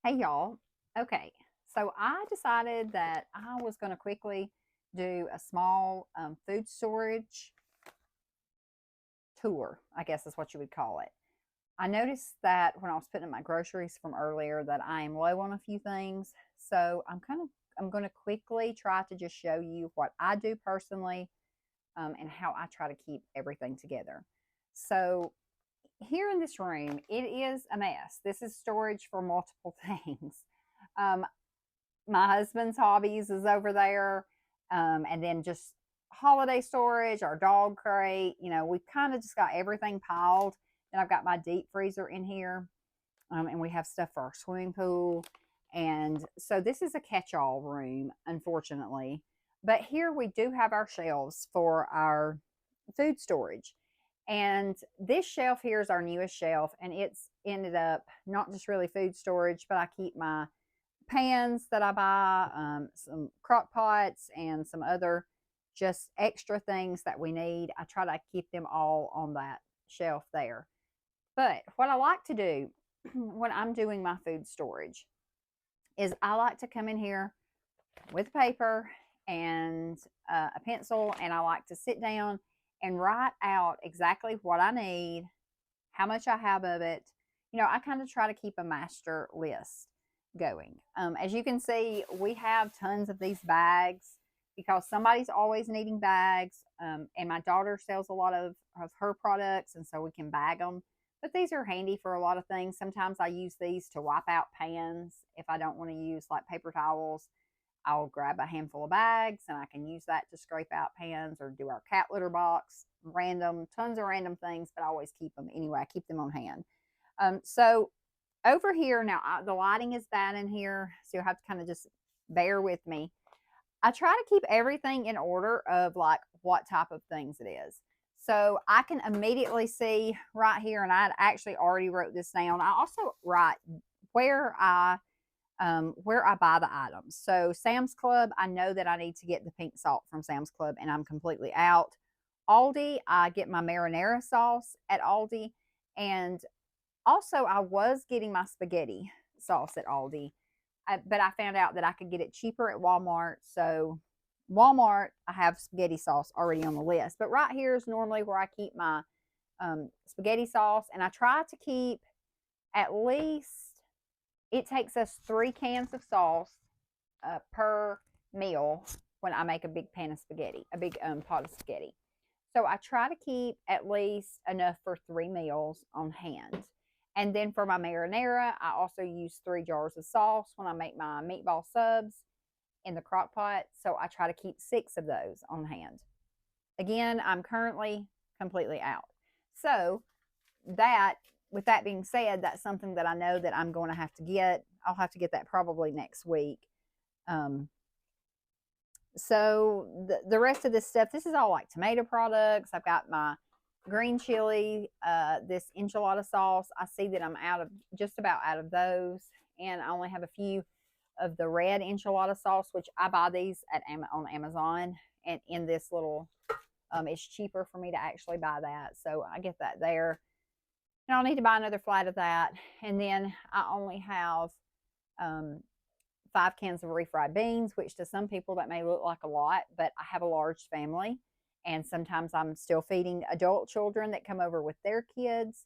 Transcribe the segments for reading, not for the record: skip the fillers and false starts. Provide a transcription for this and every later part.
Hey y'all. Okay, so I decided that I was going to quickly do a small food storage tour, I guess is what you would call it. I noticed that when I was putting in my groceries from earlier that I am low on a few things. So I'm going to quickly try to just show you what I do personally and how I try to keep everything together. So here in this room, it is a mess. This is storage for multiple things. Um, my husband's hobbies is over there. And then just holiday storage, our dog crate. We've kind of just got everything piled. Then I've got my deep freezer in here. And we have stuff for our swimming pool. And so this is a catch all room, unfortunately. But here we do have our shelves for our food storage. And this shelf here is our newest shelf. And it's ended up not just really food storage, but I keep my pans that I buy, some crock pots, and some other just extra things that we need. I try to keep them all on that shelf there. But what I like to do when I'm doing my food storage is I like to come in here with paper and a pencil, and I like to sit down and write out exactly what I need, how much I have of it. I kind of try to keep a master list going. As you can see, we have tons of these bags because somebody's always needing bags. And my daughter sells a lot of her products, and so we can bag them. But these are handy for a lot of things. Sometimes I use these to wipe out pans if I don't want to use like paper towels. I'll grab a handful of bags and I can use that to scrape out pans or do our cat litter box, tons of random things, but I always keep them anyway. I keep them on hand. So over here now, the lighting is bad in here, so you'll have to kind of just bear with me. I try to keep everything in order of like what type of things it is. So I can immediately see right here, and I actually already wrote this down. I also write where I buy the items. So Sam's Club, I know that I need to get the pink salt from Sam's Club, and I'm completely out. Aldi, I get my marinara sauce at Aldi, and also I was getting my spaghetti sauce at Aldi, but I found out that I could get it cheaper at Walmart. So Walmart, I have spaghetti sauce already on the list, but right here is normally where I keep my spaghetti sauce, and I try to keep at least it takes us 3 cans of sauce per meal when I make a big pan of spaghetti, a big pot of spaghetti. So I try to keep at least enough for 3 meals on hand. And then for my marinara, I also use 3 jars of sauce when I make my meatball subs in the crock pot. So I try to keep 6 of those on hand. Again, I'm currently completely out. So that with that being said, that's something that I know that I'm going to have to get. I'll have to get that probably next week. Um, so the rest of this stuff, this is all like tomato products. I've got my green chili, this enchilada sauce. I see that I'm just about out of those, and I only have a few of the red enchilada sauce, which I buy these on Amazon, and in this little, it's cheaper for me to actually buy that, so I get that there. And I'll need to buy another flat of that. And then I only have 5 cans of refried beans, which to some people that may look like a lot, but I have a large family. And sometimes I'm still feeding adult children that come over with their kids.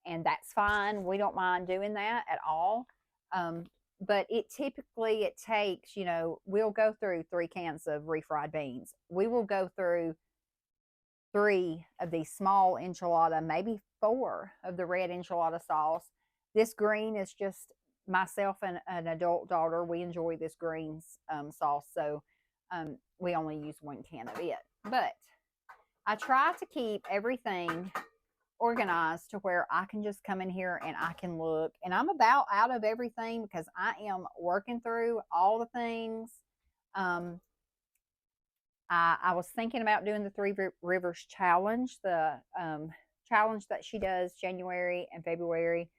And that's fine. We don't mind doing that at all. But it takes, we'll go through 3 cans of refried beans. We will go through 3 of these small enchilada, maybe 4 of the red enchilada sauce. This green is just myself and an adult daughter. We enjoy this green sauce, so we only use 1 can of it. But I try to keep everything organized to where I can just come in here and I can look. And I'm about out of everything because I am working through all the things. I was thinking about doing the Three Rivers Challenge, the challenge that she does January and February.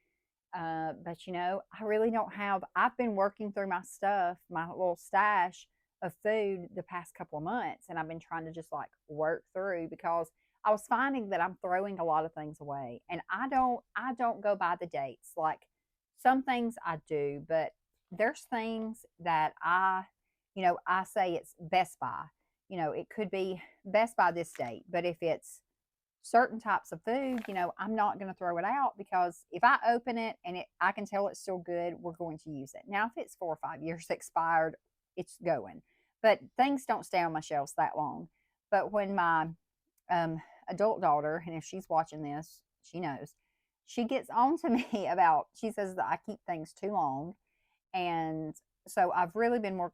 But I really don't have. I've been working through my stuff, my little stash of food the past couple of months, and I've been trying to just like work through because I was finding that I'm throwing a lot of things away, and I don't go by the dates. Like Some things I do, but there's things that I say it's Best Buy. It could be Best Buy this date, but if it's certain types of food, I'm not going to throw it out, because if I open it and I can tell it's still good, we're going to use it. Now, if it's 4 or 5 years expired, it's going. But things don't stay on my shelves that long. But when my adult daughter, and if she's watching this, she knows, she gets on to me about, she says that I keep things too long. And so I've really been more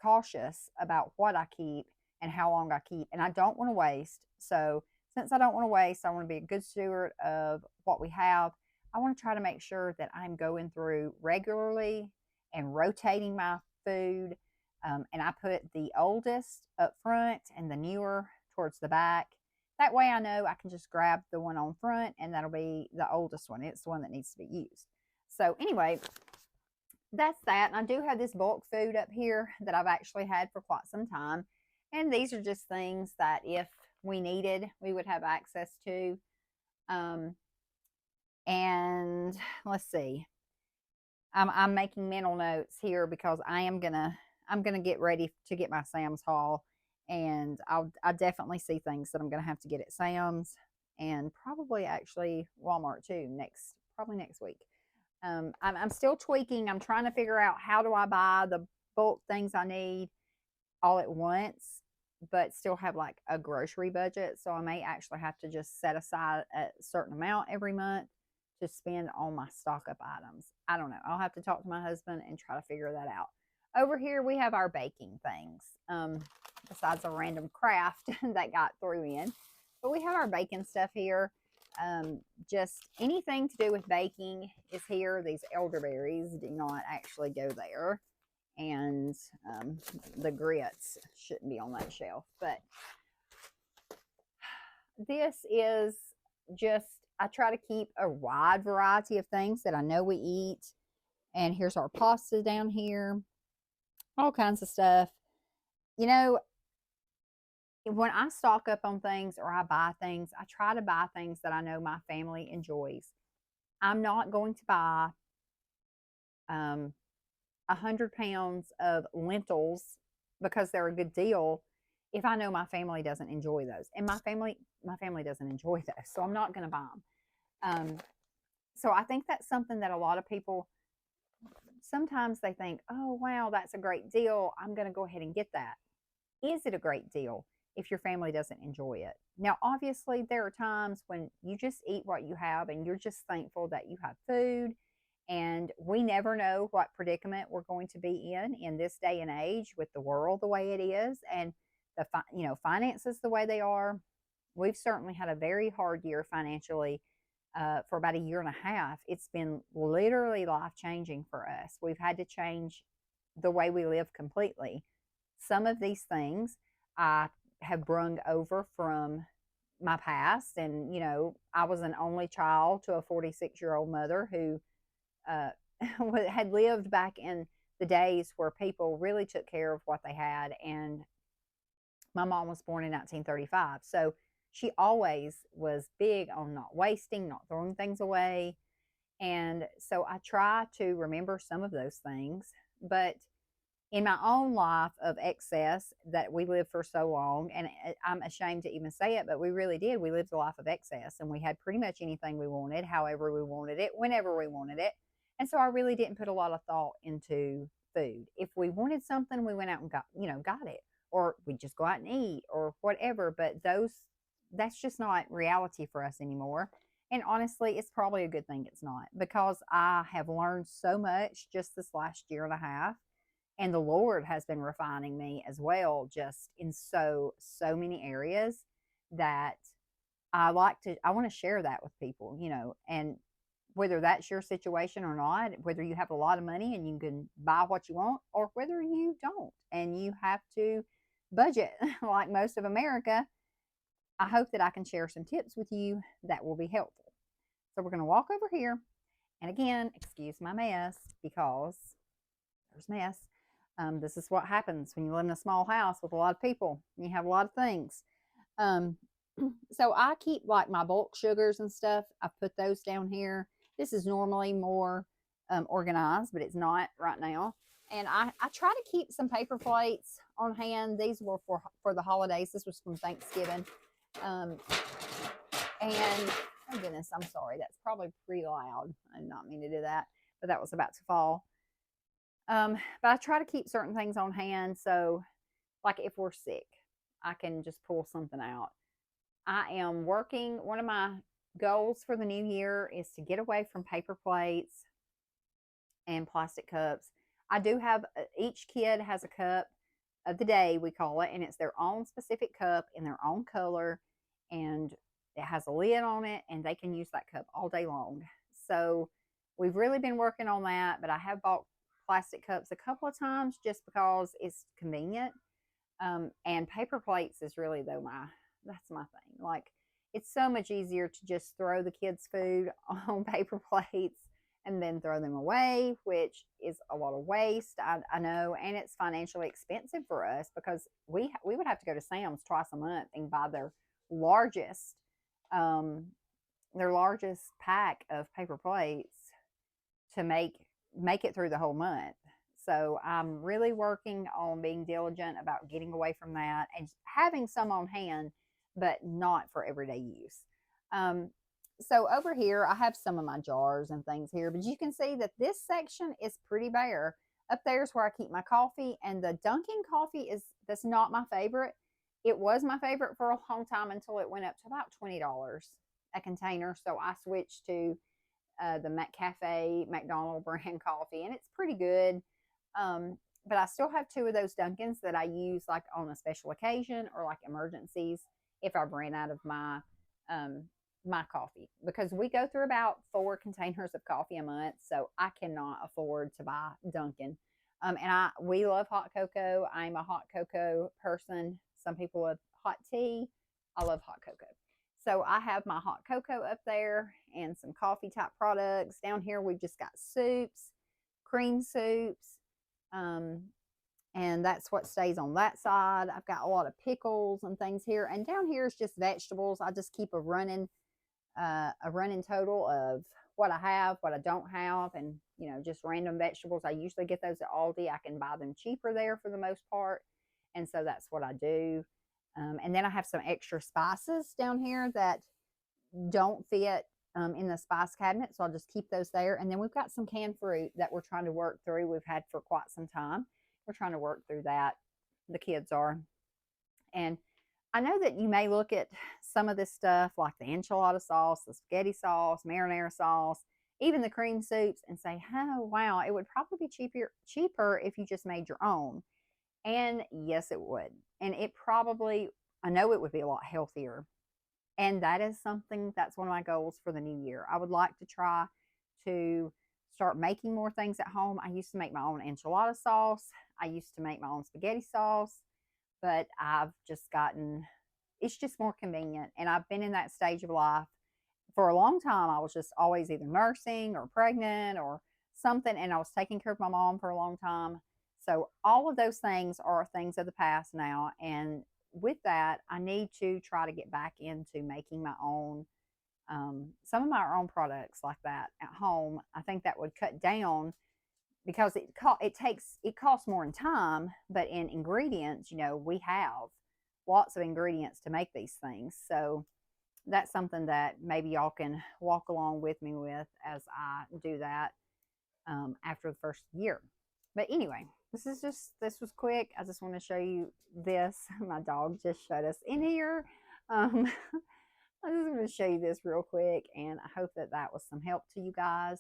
cautious about what I keep and how long I keep. And I don't want to waste. So since I don't want to waste, I want to be a good steward of what we have. I want to try to make sure that I'm going through regularly and rotating my food. And I put the oldest up front and the newer towards the back. That way I know I can just grab the one on front, and that'll be the oldest one. It's the one that needs to be used. So anyway, that's that. And I do have this bulk food up here that I've actually had for quite some time. And these are just things that if we needed, we would have access to. And let's see. I'm making mental notes here because I'm gonna get ready to get my Sam's haul, and I definitely see things that I'm gonna have to get at Sam's, and probably actually Walmart too probably next week. I'm still tweaking. I'm trying to figure out how do I buy the bulk things I need all at once, but still have like a grocery budget. So I may actually have to just set aside a certain amount every month to spend on my stock up items. I don't know. I'll have to talk to my husband and try to figure that out. Over here, we have our baking things, besides a random craft that got through in. But we have our baking stuff here. Just anything to do with baking is here. These elderberries do not actually go there. And the grits shouldn't be on that shelf. But this is just, I try to keep a wide variety of things that I know we eat. And here's our pasta down here. All kinds of stuff. When I stock up on things or I buy things, I try to buy things that I know my family enjoys. I'm not going to buy 100 pounds of lentils because they're a good deal if I know my family doesn't enjoy those. And my family doesn't enjoy those, so I'm not going to buy them. So I think that's something that a lot of people, sometimes they think, oh, wow, that's a great deal, I'm going to go ahead and get that. Is it a great deal if your family doesn't enjoy it? Now, obviously, there are times when you just eat what you have and you're just thankful that you have food. And we never know what predicament we're going to be in this day and age, with the world the way it is, and the finances the way they are. We've certainly had a very hard year financially. For about a year and a half, it's been literally life-changing for us. We've had to change the way we live completely. Some of these things I have brung over from my past. And, I was an only child to a 46-year-old mother who had lived back in the days where people really took care of what they had. And my mom was born in 1935. So she always was big on not wasting, not throwing things away. And so I try to remember some of those things. But in my own life of excess that we lived for so long, and I'm ashamed to even say it, but we really did. We lived a life of excess, and we had pretty much anything we wanted, however we wanted it, whenever we wanted it. And so I really didn't put a lot of thought into food. If we wanted something, we went out and got it, or we just go out and eat or whatever. But that's just not reality for us anymore. And honestly, it's probably a good thing it's not, because I have learned so much just this last year and a half. And the Lord has been refining me as well, just in so many areas, that I want to share that with people, and whether that's your situation or not, whether you have a lot of money and you can buy what you want, or whether you don't and you have to budget like most of America, I hope that I can share some tips with you that will be helpful. So we're going to walk over here. And again, excuse my mess, because there's mess. This is what happens when you live in a small house with a lot of people. You have a lot of things. So I keep like my bulk sugars and stuff. I put those down here. This is normally more organized, but it's not right now. And I try to keep some paper plates on hand. These were for the holidays. This was from Thanksgiving. Um, and oh goodness, I'm sorry. That's probably pretty loud. I did not mean to do that, but that was about to fall. But I try to keep certain things on hand. So, like if we're sick, I can just pull something out. I am working, one of my goals for the new year is to get away from paper plates and plastic cups. I do have, each kid has a cup of the day, we call it, and it's their own specific cup in their own color, and it has a lid on it, and they can use that cup all day long. So we've really been working on that, but I have bought plastic cups a couple of times just because it's convenient. And paper plates is really, though, that's my thing. Like, it's so much easier to just throw the kids' food on paper plates and then throw them away, which is a lot of waste. I know, and it's financially expensive for us because we would have to go to Sam's twice a month and buy largest um, their largest pack of paper plates to make it through the whole month. So I'm really working on being diligent about getting away from that and having some on hand, but not for everyday use. Um, so over here, I have some of my jars and things here, but you can see that this section is pretty bare. Up there's where I keep my coffee, and the Dunkin' coffee that's not my favorite. It was my favorite for a long time until it went up to about $20 a container. So I switched to the McCafe McDonald brand coffee, and it's pretty good. But I still have two of those Dunkins that I use like on a special occasion or like emergencies if I've ran out of my coffee, because we go through about 4 containers of coffee a month, so I cannot afford to buy Dunkin'. And we love hot cocoa. I'm a hot cocoa person. Some people love hot tea. I love hot cocoa. So I have my hot cocoa up there and some coffee type products. Down here we've just got soups, cream soups, and that's what stays on that side. I've got a lot of pickles and things here, and down here is just vegetables. I just keep a running total of what I have, what I don't have, and just random vegetables. I usually get those at Aldi. I can buy them cheaper there for the most part, and so that's what I do. And then I have some extra spices down here that don't fit in the spice cabinet, so I'll just keep those there. And then we've got some canned fruit that we're trying to work through. We've had for quite some time. We're trying to work through that. The kids are. And I know that you may look at some of this stuff like the enchilada sauce, the spaghetti sauce, marinara sauce, even the cream soups, and say, oh, wow, it would probably be cheaper if you just made your own. And yes, it would. And I know it would be a lot healthier. And that's one of my goals for the new year. I would like to try to start making more things at home. I used to make my own enchilada sauce. I used to make my own spaghetti sauce, but it's just more convenient. And I've been in that stage of life for a long time. I was just always either nursing or pregnant or something, and I was taking care of my mom for a long time. So all of those things are things of the past now. And with that, I need to try to get back into making my own, some of my own products like that at home. I think that would cut down because it costs more in time, but in ingredients, we have lots of ingredients to make these things. So that's something that maybe y'all can walk along with me with as I do that after the first year. But anyway, this was quick. I just want to show you this. My dog just shut us in here. I just want to show you this real quick, and I hope that was some help to you guys.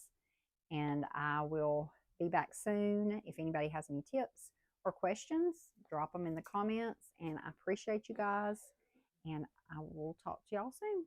And I will be back soon. If anybody has any tips or questions, drop them in the comments. And I appreciate you guys. And I will talk to y'all soon.